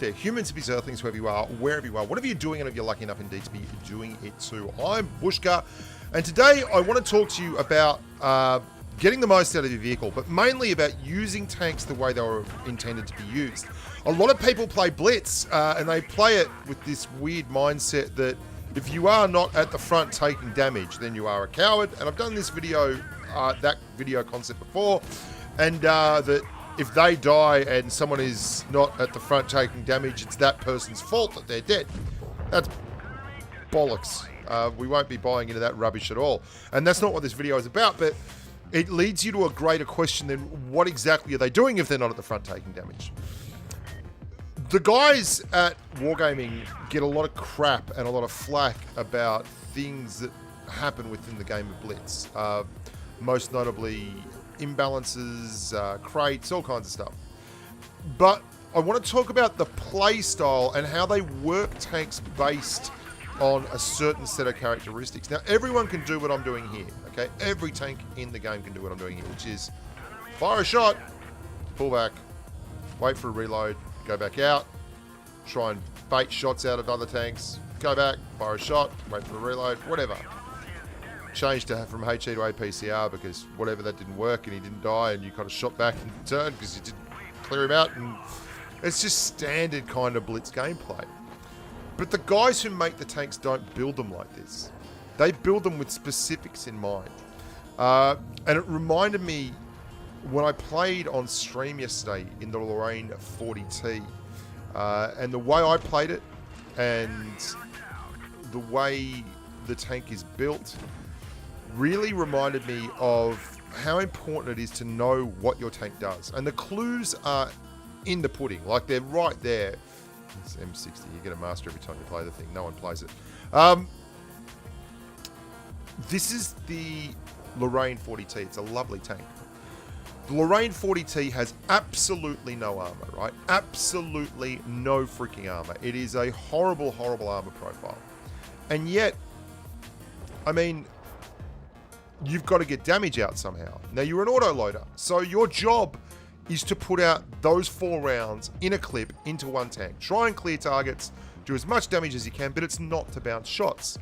there, humans, hippies, earthlings, whoever you are, wherever you are, whatever you're doing, and if you're lucky enough indeed to be doing it too. I'm Bushka, and today I want to talk to you about getting the most out of your vehicle, but mainly about using tanks the way they were intended to be used. A lot of people play Blitz, and they play it with this weird mindset that if you are not at the front taking damage, then you are a coward. And I've done this video, that video concept before, and that if they die and someone is not at the front taking damage, it's that person's fault that they're dead. That's bollocks. We won't be buying into that rubbish at all. And that's not what this video is about, but it leads you to a greater question than what exactly are they doing if they're not at the front taking damage. The guys at Wargaming get a lot of crap and a lot of flack about things that happen within the game of Blitz. Most notably imbalances, crates, all kinds of stuff. But I want to talk about the play style and how they work tanks based on a certain set of characteristics. Now, everyone can do what I'm doing here, okay? Every tank in the game can do what I'm doing here, which is fire a shot, pull back, wait for a reload, go back out, try and bait shots out of other tanks, go back, fire a shot, wait for a reload, whatever. Changed from HE to APCR because whatever, that didn't work and he didn't die and you kind of shot back and turned because you didn't clear him out, and it's just standard kind of Blitz gameplay. But the guys who make the tanks don't build them like this. They build them with specifics in mind. And it reminded me when I played on stream yesterday in the Lorraine 40T, and the way I played it and the way the tank is built really reminded me of how important it is to know what your tank does. And the clues are in the pudding, like they're right there. It's M60, you get a master every time you play the thing. No one plays it. This is the Lorraine 40T. It's a lovely tank. The Lorraine 40T has absolutely no armor, right? Absolutely no freaking armor. It is a horrible, horrible armor profile. And yet, I mean, you've got to get damage out somehow. Now, you're an autoloader, so your job is to put out those 4 rounds in a clip into one tank. Try and clear targets, do as much damage as you can, but it's not to bounce shots.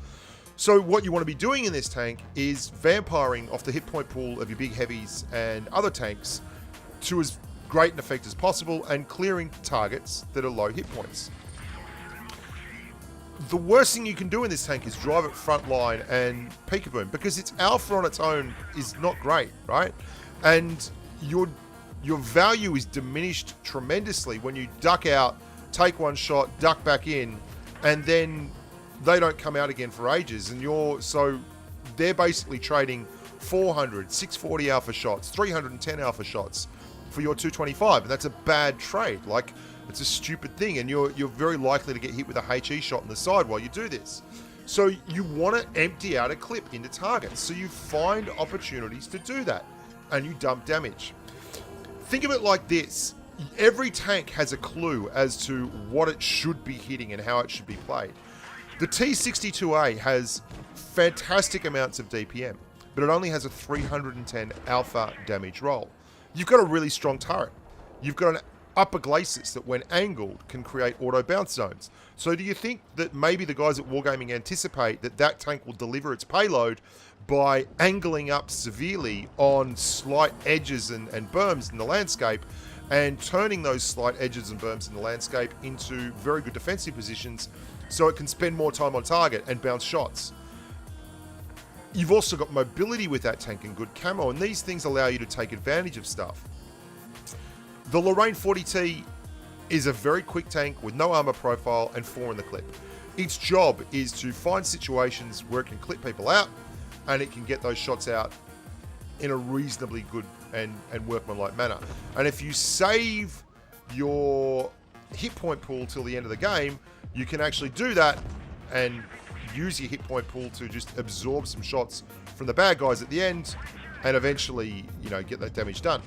So what you want to be doing in this tank is vampiring off the hit point pool of your big heavies and other tanks to as great an effect as possible and clearing targets that are low hit points. The worst thing you can do in this tank is drive it front line and peekaboo, because its alpha on its own is not great, right? And your value is diminished tremendously when you duck out, take one shot, duck back in, and then they don't come out again for ages. And so they're basically trading 400, 640 alpha shots, 310 alpha shots for your 225, and that's a bad trade. Like, it's a stupid thing, and you're very likely to get hit with a HE shot on the side while you do this. So you want to empty out a clip into targets. So you find opportunities to do that, and you dump damage. Think of it like this. Every tank has a clue as to what it should be hitting and how it should be played. The T62A has fantastic amounts of DPM, but it only has a 310 alpha damage roll. You've got a really strong turret. You've got an upper glacis that when angled can create auto bounce zones. So do you think that maybe the guys at Wargaming anticipate that that tank will deliver its payload by angling up severely on slight edges and berms in the landscape, and turning those slight edges and berms in the landscape into very good defensive positions so it can spend more time on target and bounce shots? You've also got mobility with that tank and good camo, and these things allow you to take advantage of stuff. The Lorraine 40T is a very quick tank with no armor profile and 4 in the clip. Its job is to find situations where it can clip people out, and it can get those shots out in a reasonably good and workmanlike manner. And if you save your hit point pool till the end of the game, you can actually do that and use your hit point pool to just absorb some shots from the bad guys at the end, and eventually, you know, get that damage done.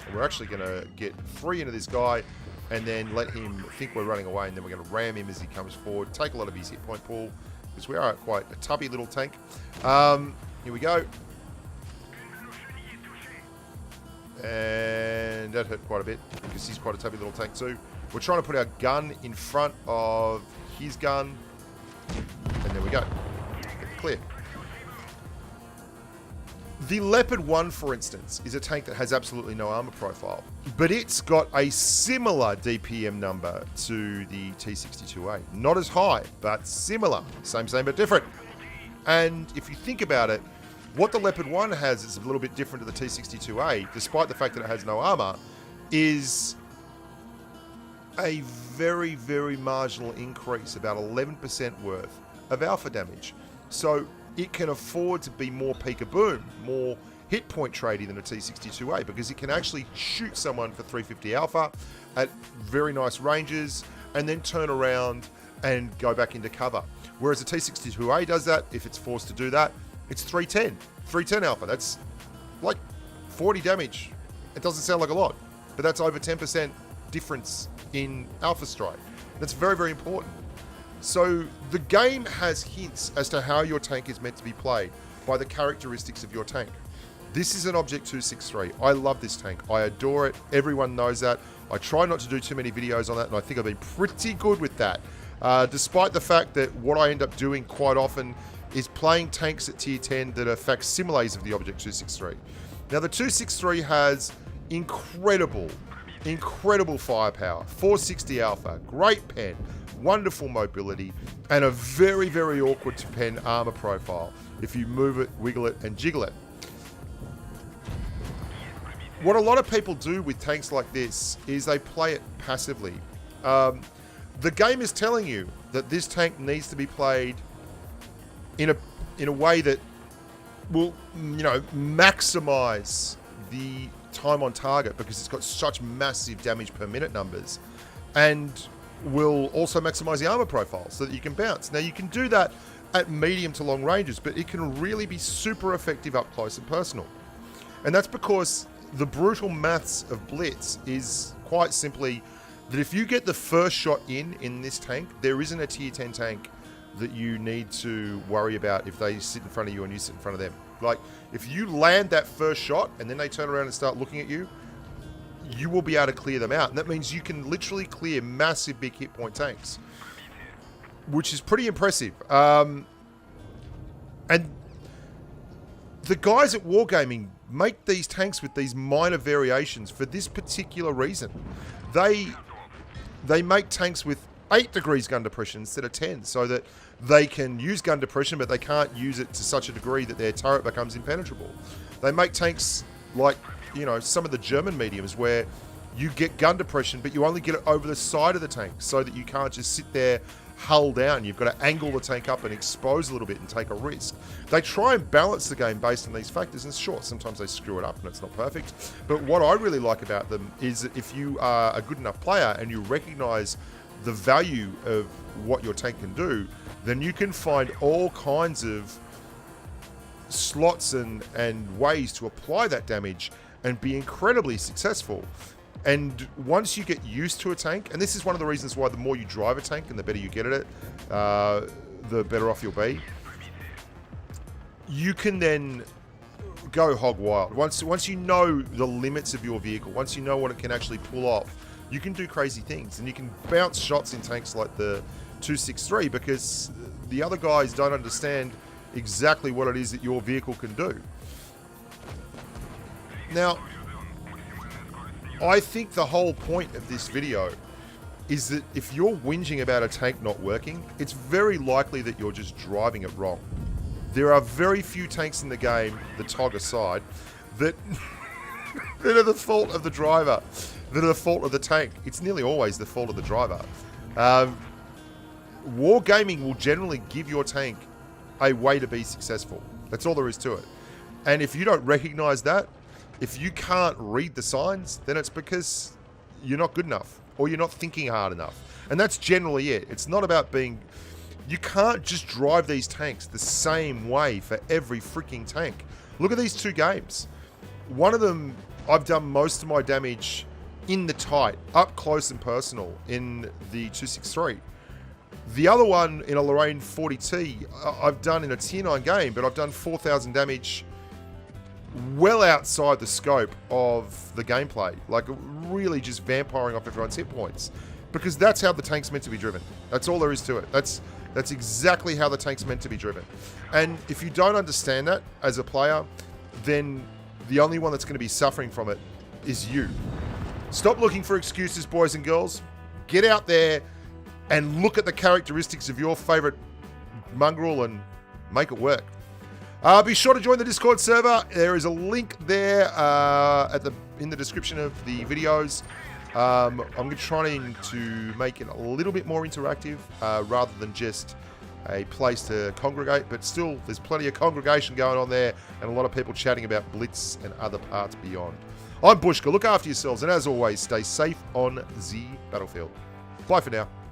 And we're actually going to get 3 into this guy and then let him think we're running away, and then we're going to ram him as he comes forward, take a lot of his hit point pool, because we are quite a tubby little tank. Here we go. And that hurt quite a bit, because he's quite a tubby little tank too. We're trying to put our gun in front of his gun. And there we go. Get the clear. The Leopard 1, for instance, is a tank that has absolutely no armor profile, but it's got a similar DPM number to the T62A. Not as high, but similar. Same, but different. And if you think about it, what the Leopard 1 has is a little bit different to the T62A, despite the fact that it has no armor, is a very, very marginal increase, about 11% worth of alpha damage. So it can afford to be more peek-a-boom, more hit point trading than a T62A, because it can actually shoot someone for 350 alpha at very nice ranges and then turn around and go back into cover. Whereas a T62A does that, if it's forced to do that, it's 310 alpha. That's like 40 damage. It doesn't sound like a lot, but that's over 10% difference in alpha strike. That's very, very important. So the game has hints as to how your tank is meant to be played by the characteristics of your tank. This is an Object 263. I love this tank. I adore it. Everyone knows that. I try not to do too many videos on that, and I think I've been pretty good with that. Despite the fact that what I end up doing quite often is playing tanks at tier 10 that are facsimiles of the Object 263. Now the 263 has incredible firepower, 460 alpha, great pen, wonderful mobility, and a very, very awkward to pen armor profile if you move it, wiggle it, and jiggle it. What a lot of people do with tanks like this is they play it passively. The game is telling you that this tank needs to be played in a way that will, maximize the time on target, because it's got such massive damage per minute numbers, and will also maximize the armor profile so that you can bounce. Now you can do that at medium to long ranges, but it can really be super effective up close and personal. And that's because the brutal maths of Blitz is quite simply that if you get the first shot in this tank, there isn't a tier 10 tank that you need to worry about if they sit in front of you and you sit in front of them. Like, if you land that first shot and then they turn around and start looking at you, you will be able to clear them out. And that means you can literally clear massive big hit point tanks, which is pretty impressive. And the guys at Wargaming make these tanks with these minor variations for this particular reason. They make tanks with 8 degrees gun depression instead of 10, so that they can use gun depression, but they can't use it to such a degree that their turret becomes impenetrable. They make tanks like, some of the German mediums where you get gun depression, but you only get it over the side of the tank, so that you can't just sit there hull down. You've got to angle the tank up and expose a little bit and take a risk. They try and balance the game based on these factors, and sure, sometimes they screw it up and it's not perfect. But what I really like about them is that if you are a good enough player and you recognize the value of what your tank can do, then you can find all kinds of slots and ways to apply that damage and be incredibly successful. And once you get used to a tank, and this is one of the reasons why the more you drive a tank and the better you get at it, the better off you'll be, you can then go hog wild. Once you know the limits of your vehicle, once you know what it can actually pull off, you can do crazy things, and you can bounce shots in tanks like the 263 because the other guys don't understand exactly what it is that your vehicle can do. Now, I think the whole point of this video is that if you're whinging about a tank not working, it's very likely that you're just driving it wrong. There are very few tanks in the game, the TOG aside, that that are the fault of the driver, that are the fault of the tank. It's nearly always the fault of the driver. Wargaming will generally give your tank a way to be successful. That's all there is to it. And if you don't recognize that, if you can't read the signs, then it's because you're not good enough or you're not thinking hard enough. And that's generally it. It's not about being... You can't just drive these tanks the same way for every freaking tank. Look at these two games. One of them, I've done most of my damage in the tight, up close and personal in the 263. The other one in a Lorraine 40T, I've done in a tier 9 game, but I've done 4,000 damage well outside the scope of the gameplay. Like really just vampiring off everyone's hit points. Because that's how the tank's meant to be driven. That's all there is to it. That's exactly how the tank's meant to be driven. And if you don't understand that as a player, then the only one that's going to be suffering from it is you. Stop looking for excuses, boys and girls. Get out there and look at the characteristics of your favorite mongrel and make it work. Be sure to join the Discord server. There is a link there in the description of the videos. I'm trying to make it a little bit more interactive rather than just a place to congregate, but still there's plenty of congregation going on there and a lot of people chatting about Blitz and other parts beyond. I'm Bushka. Look after yourselves, and as always, stay safe on the battlefield. Bye for now.